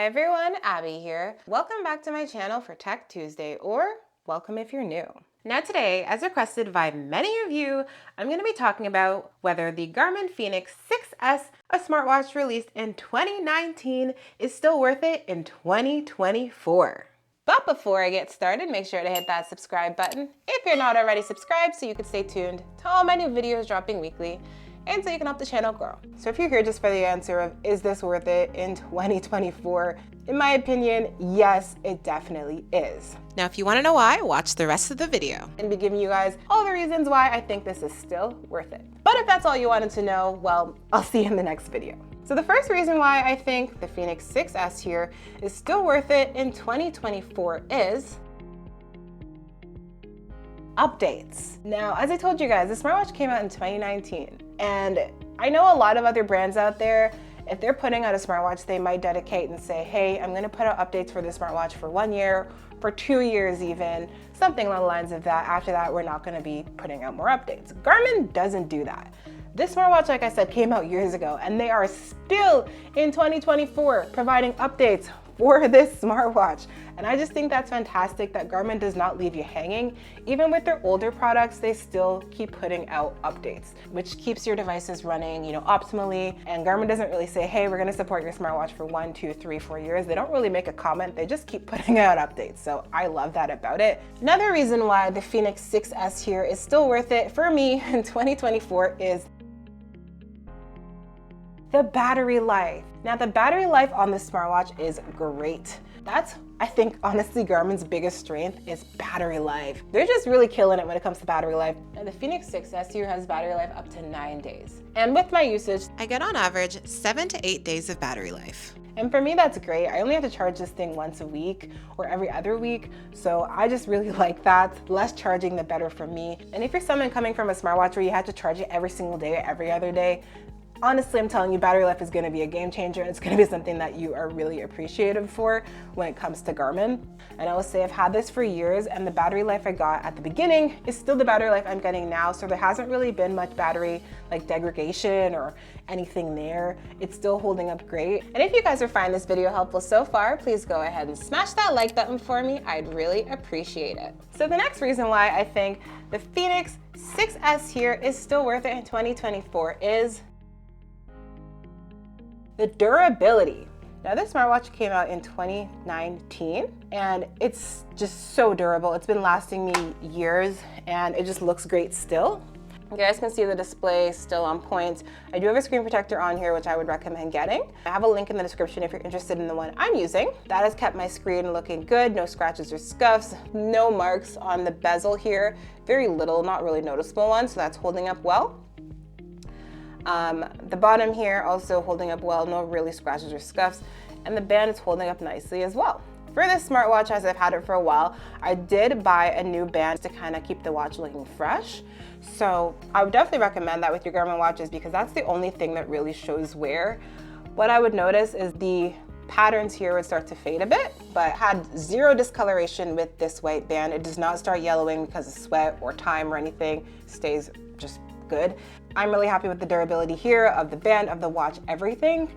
Hi everyone, Abby here. Welcome back to my channel for Tech Tuesday, or welcome if you're new. Now today, as requested by many of you, I'm going to be talking about whether the Garmin Fenix 6S, a smartwatch released in 2019, is still worth it in 2024. But before I get started, make sure to hit that subscribe button if you're not already subscribed so you can stay tuned to all my new videos dropping weekly and so you can help the channel grow. So if you're here just for the answer of, is this worth it in 2024? In my opinion, yes, it definitely is. Now, if you want to know why, watch the rest of the video and be giving you guys all the reasons why I think this is still worth it. But if that's all you wanted to know, well, I'll see you in the next video. So the first reason why I think the Fenix 6S here is still worth it in 2024 is updates. Now, as I told you guys, the smartwatch came out in 2019, and I know a lot of other brands out there, if they're putting out a smartwatch, they might dedicate and say, hey, I'm gonna put out updates for this smartwatch for 1 year, for 2 years even, something along the lines of that. After that, we're not gonna be putting out more updates. Garmin doesn't do that. This smartwatch, like I said, came out years ago, and they are still in 2024 providing updates for this smartwatch. And I just think that's fantastic that Garmin does not leave you hanging. Even with their older products, they still keep putting out updates, which keeps your devices running, optimally. And Garmin doesn't really say, hey, we're gonna support your smartwatch for 1, 2, 3, 4 years. They don't really make a comment, they just keep putting out updates. So I love that about it. Another reason why the Fenix 6S here is still worth it for me in 2024 is the battery life. Now, the battery life on this smartwatch is great. That's, I think, honestly, Garmin's biggest strength is battery life. They're just really killing it when it comes to battery life. And the Fenix 6S here has battery life up to 9 days. And with my usage, I get on average 7 to 8 days of battery life. And for me, that's great. I only have to charge this thing once a week or every other week. So I just really like that. Less charging, the better for me. And if you're someone coming from a smartwatch where you have to charge it every single day or every other day, honestly, I'm telling you, battery life is going to be a game changer. It's going to be something that you are really appreciative for when it comes to Garmin. And I will say I've had this for years, and the battery life I got at the beginning is still the battery life I'm getting now. So there hasn't really been much battery like degradation or anything there. It's still holding up great. And if you guys are finding this video helpful so far, please go ahead and smash that like button for me. I'd really appreciate it. So the next reason why I think the Fenix 6S here is still worth it in 2024 is the durability. Now, this smartwatch came out in 2019, and it's just so durable. It's been lasting me years, and it just looks great still. You guys can see the display still on point. I do have a screen protector on here, which I would recommend getting. I have a link in the description if you're interested in the one I'm using. That has kept my screen looking good. No scratches or scuffs, no marks on the bezel here. Very little, not really noticeable ones, so that's holding up well. The bottom here also holding up well, no really scratches or scuffs, and the band is holding up nicely as well. For this smartwatch, as I've had it for a while, I did buy a new band to kind of keep the watch looking fresh. So I would definitely recommend that with your Garmin watches because that's the only thing that really shows wear. What I would notice is the patterns here would start to fade a bit, but had zero discoloration with this white band. It does not start yellowing because of sweat or time or anything. It stays just good. I'm really happy with the durability here of the band, of the watch, everything.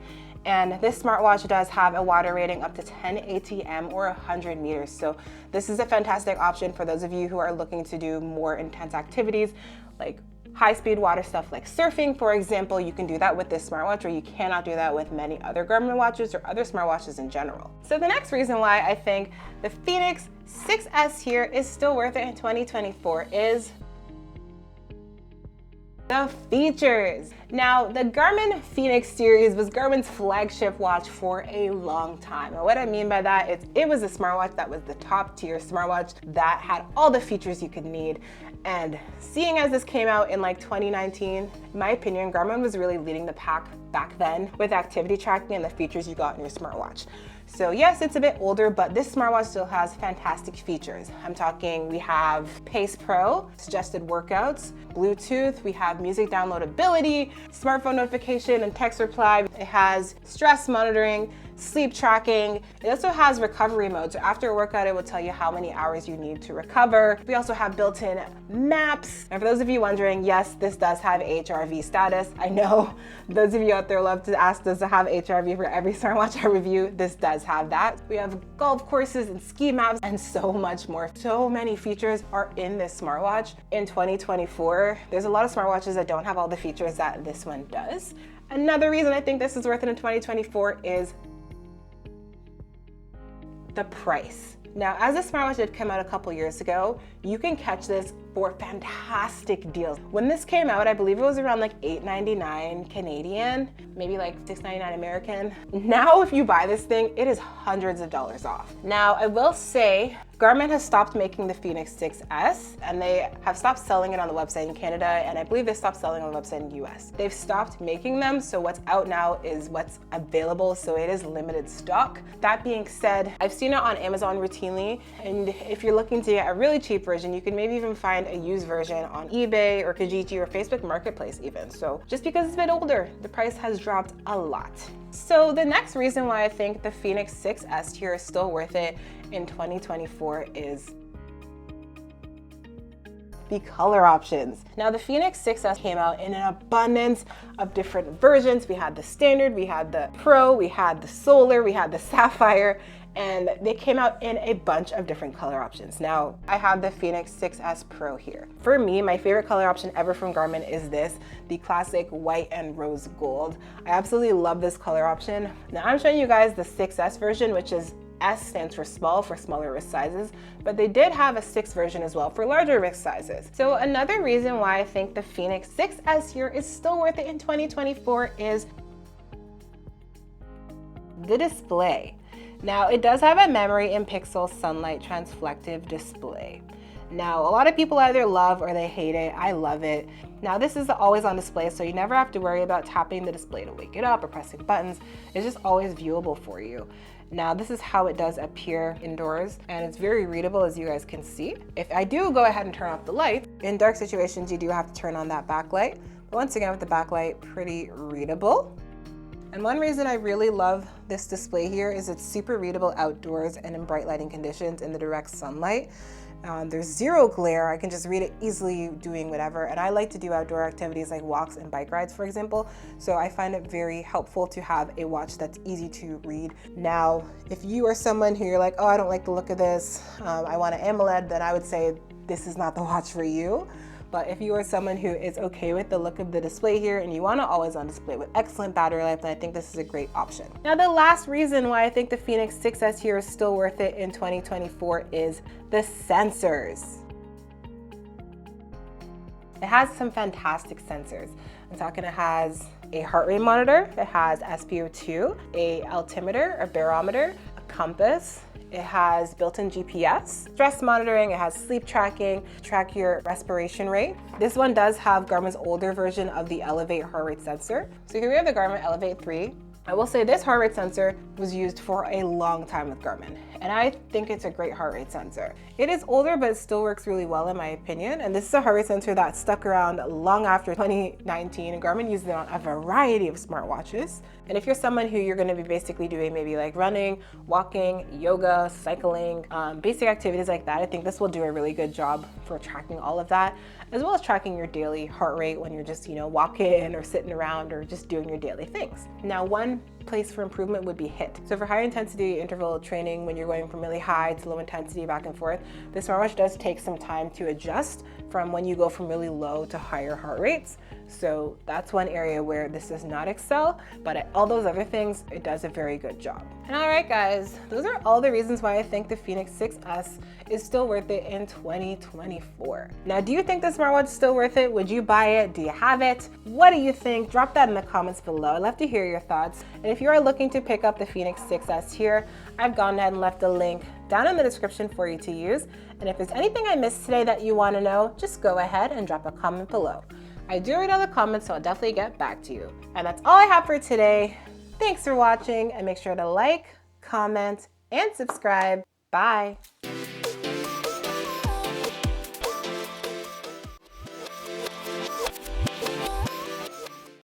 And this smartwatch does have a water rating up to 10 ATM or 100 meters. So this is a fantastic option for those of you who are looking to do more intense activities like high-speed water stuff like surfing, for example. You can do that with this smartwatch, or you cannot do that with many other Garmin watches or other smartwatches in general. So the next reason why I think the Fenix 6S here is still worth it in 2024 is the features. Now, the Garmin Fenix series was Garmin's flagship watch for a long time. And what I mean by that is it was a smartwatch that was the top tier smartwatch that had all the features you could need. And seeing as this came out in like 2019, in my opinion, Garmin was really leading the pack back then with activity tracking and the features you got in your smartwatch. So yes, it's a bit older, but this smartwatch still has fantastic features. I'm talking, we have Pace Pro, suggested workouts, Bluetooth, we have music downloadability, smartphone notification and text reply. It has stress monitoring, sleep tracking. It also has recovery mode. So after a workout, it will tell you how many hours you need to recover. We also have built-in maps. And for those of you wondering, yes, this does have HRV status. I know those of you out there love to ask, does it have HRV for every smartwatch I review? This does does have that. We have golf courses and ski maps and so much more. So many features are in this smartwatch. In 2024, there's a lot of smartwatches that don't have all the features that this one does. Another reason I think this is worth it in 2024 is the price. Now, as this smartwatch did come out a couple years ago, you can catch this for fantastic deals. When this came out, I believe it was around like $8.99 Canadian, maybe like $6.99 American. Now, if you buy this thing, it is hundreds of dollars off. Now, I will say, Garmin has stopped making the Fenix 6S, and they have stopped selling it on the website in Canada, and I believe they stopped selling on the website in the US. They've stopped making them, so what's out now is what's available, so it is limited stock. That being said, I've seen it on Amazon routinely, and if you're looking to get a really cheap version, you can maybe even find a used version on eBay or Kijiji or Facebook Marketplace even. So just because it's a bit older, the price has dropped a lot. So the next reason why I think the Fenix 6S here is still worth it in 2024 is the color options. Now the Fenix 6S came out in an abundance of different versions. We had the standard, we had the Pro, we had the solar, we had the sapphire, and they came out in a bunch of different color options. Now, I have the Fenix 6S Pro here. For me, my favorite color option ever from Garmin is this, the classic white and rose gold. I absolutely love this color option. Now, I'm showing you guys the 6S version, which is S stands for small, for smaller wrist sizes, but they did have a 6 version as well for larger wrist sizes. So another reason why I think the Fenix 6S here is still worth it in 2024 is the display. Now, it does have a memory and pixel sunlight transflective display. Now, a lot of people either love or they hate it. I love it. Now, this is always on display, so you never have to worry about tapping the display to wake it up or pressing buttons. It's just always viewable for you. Now, this is how it does appear indoors, and it's very readable, as you guys can see. If I do go ahead and turn off the light, in dark situations, you do have to turn on that backlight. But once again, with the backlight, pretty readable. And one reason I really love this display here is it's super readable outdoors and in bright lighting conditions in the direct sunlight. There's zero glare. I can just read it easily doing whatever. And I like to do outdoor activities like walks and bike rides, for example. So I find it very helpful to have a watch that's easy to read. Now, if you are someone who you're like, oh, I don't like the look of this, I want an AMOLED, then I would say this is not the watch for you. But if you are someone who is okay with the look of the display here and you want to always on display with excellent battery life, then I think this is a great option. Now, the last reason why I think the Fenix 6S here is still worth it in 2024 is the sensors. It has some fantastic sensors. I'm talking, it has a heart rate monitor, it has SpO2, a altimeter, a barometer, a compass. It has built-in GPS, stress monitoring, it has sleep tracking, track your respiration rate. This one does have Garmin's older version of the Elevate heart rate sensor. So here we have the Garmin Elevate 3. I will say this heart rate sensor was used for a long time with Garmin, and I think it's a great heart rate sensor. It is older, but it still works really well in my opinion, and this is a heart rate sensor that stuck around long after 2019, and Garmin used it on a variety of smartwatches. And if you're someone who you're gonna be basically doing maybe like running, walking, yoga, cycling, basic activities like that, I think this will do a really good job for tracking all of that, as well as tracking your daily heart rate when you're just, walking or sitting around or just doing your daily things. Now, one place for improvement would be HIIT. So for high intensity interval training, when you're going from really high to low intensity back and forth, the smartwatch does take some time to adjust from when you go from really low to higher heart rates. So that's one area where this does not excel, but at all those other things, it does a very good job. And all right, guys, those are all the reasons why I think the Fenix 6S is still worth it in 2024. Now, do you think the smartwatch is still worth it? Would you buy it? Do you have it? What do you think? Drop that in the comments below. I'd love to hear your thoughts. And if you are looking to pick up the Fenix 6S here, I've gone ahead and left a link down in the description for you to use. And if there's anything I missed today that you want to know, just go ahead and drop a comment below. I do read all the comments, so I'll definitely get back to you. And that's all I have for today. Thanks for watching, and make sure to like, comment, and subscribe. Bye.